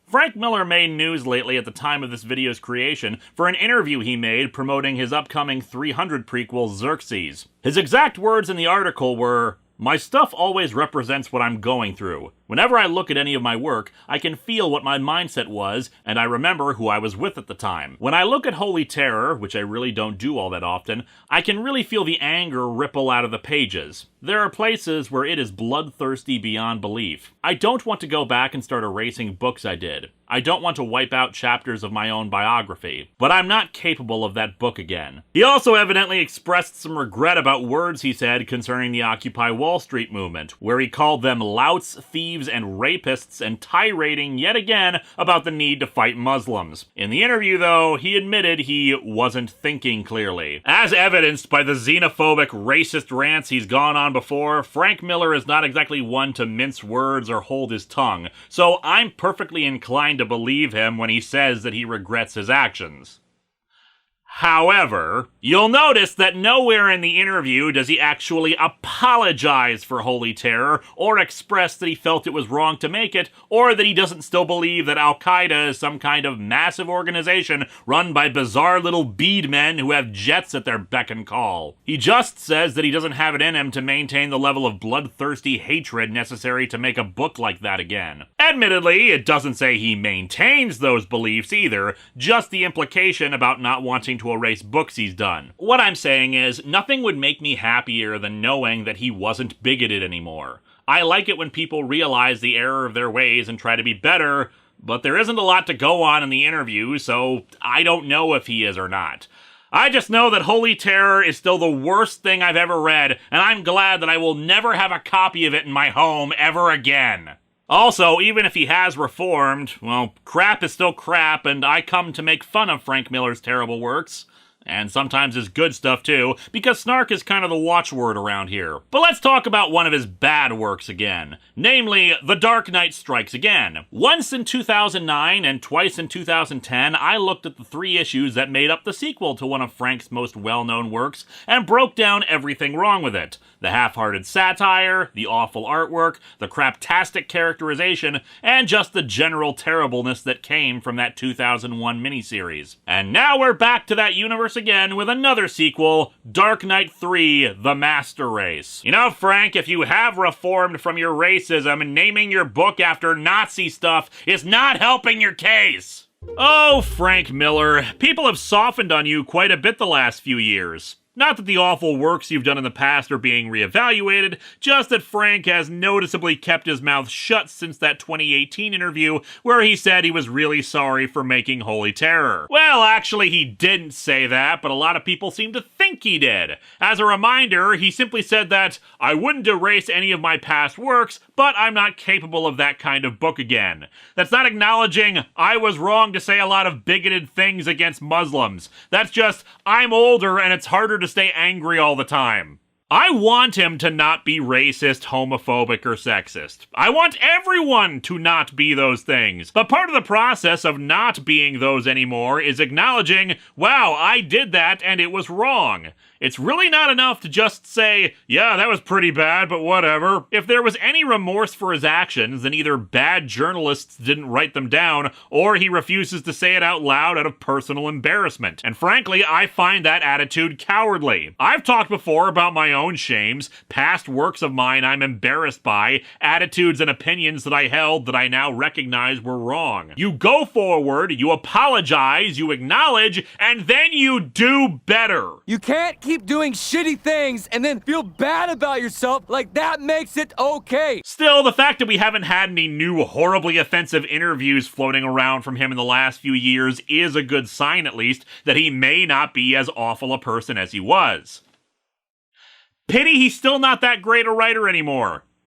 Frank Miller made news lately at the time of this video's creation for an interview he made promoting his upcoming 300 prequel Xerxes. His exact words in the article were, "My stuff always represents what I'm going through. Whenever I look at any of my work, I can feel what my mindset was, and I remember who I was with at the time. When I look at Holy Terror, which I really don't do all that often, I can really feel the anger ripple out of the pages. There are places where it is bloodthirsty beyond belief. I don't want to go back and start erasing books I did. I don't want to wipe out chapters of my own biography. But I'm not capable of that book again." He also evidently expressed some regret about words he said concerning the Occupy Wall Street movement, where he called them louts, thieves, and rapists, and tirading yet again about the need to fight Muslims. In the interview, though, he admitted he wasn't thinking clearly. As evidenced by the xenophobic, racist rants he's gone on before, Frank Miller is not exactly one to mince words or hold his tongue, so I'm perfectly inclined to believe him when he says that he regrets his actions. However, you'll notice that nowhere in the interview does he actually apologize for Holy Terror, or express that he felt it was wrong to make it, or that he doesn't still believe that Al-Qaeda is some kind of massive organization run by bizarre little bead men who have jets at their beck and call. He just says that he doesn't have it in him to maintain the level of bloodthirsty hatred necessary to make a book like that again. Admittedly, it doesn't say he maintains those beliefs either, just the implication about not wanting to erase books he's done. What I'm saying is, nothing would make me happier than knowing that he wasn't bigoted anymore. I like it when people realize the error of their ways and try to be better, but there isn't a lot to go on in the interview, so I don't know if he is or not. I just know that Holy Terror is still the worst thing I've ever read, and I'm glad that I will never have a copy of it in my home ever again. Also, even if he has reformed, well, crap is still crap, and I come to make fun of Frank Miller's terrible works. And sometimes his good stuff too, because snark is kind of the watchword around here. But let's talk about one of his bad works again. Namely, The Dark Knight Strikes Again. Once in 2009 and twice in 2010, I looked at the 3 issues that made up the sequel to one of Frank's most well-known works, and broke down everything wrong with it. The half-hearted satire, the awful artwork, the craptastic characterization, and just the general terribleness that came from that 2001 miniseries. And now we're back to that universe again with another sequel, Dark Knight 3, The Master Race. You know, Frank, if you have reformed from your racism, naming your book after Nazi stuff is not helping your case. Oh, Frank Miller, people have softened on you quite a bit the last few years. Not that the awful works you've done in the past are being reevaluated, just that Frank has noticeably kept his mouth shut since that 2018 interview where he said he was really sorry for making Holy Terror. Well, actually he didn't say that, but a lot of people seem to think he did. As a reminder, he simply said that, "I wouldn't erase any of my past works, but I'm not capable of that kind of book again." That's not acknowledging, "I was wrong to say a lot of bigoted things against Muslims." That's just, "I'm older and it's harder to stay angry all the time." I want him to not be racist, homophobic, or sexist. I want everyone to not be those things. But part of the process of not being those anymore is acknowledging, wow, I did that and it was wrong. It's really not enough to just say, yeah, that was pretty bad, but whatever. If there was any remorse for his actions, then either bad journalists didn't write them down, or he refuses to say it out loud out of personal embarrassment. And frankly, I find that attitude cowardly. I've talked before about my own shames, past works of mine I'm embarrassed by, attitudes and opinions that I held that I now recognize were wrong. You go forward, you apologize, you acknowledge, and then you do better. You can't keep doing shitty things and then feel bad about yourself like that makes it okay. Still, the fact that we haven't had any new horribly offensive interviews floating around from him in the last few years is a good sign, at least, that he may not be as awful a person as he was. Pity he's still not that great a writer anymore.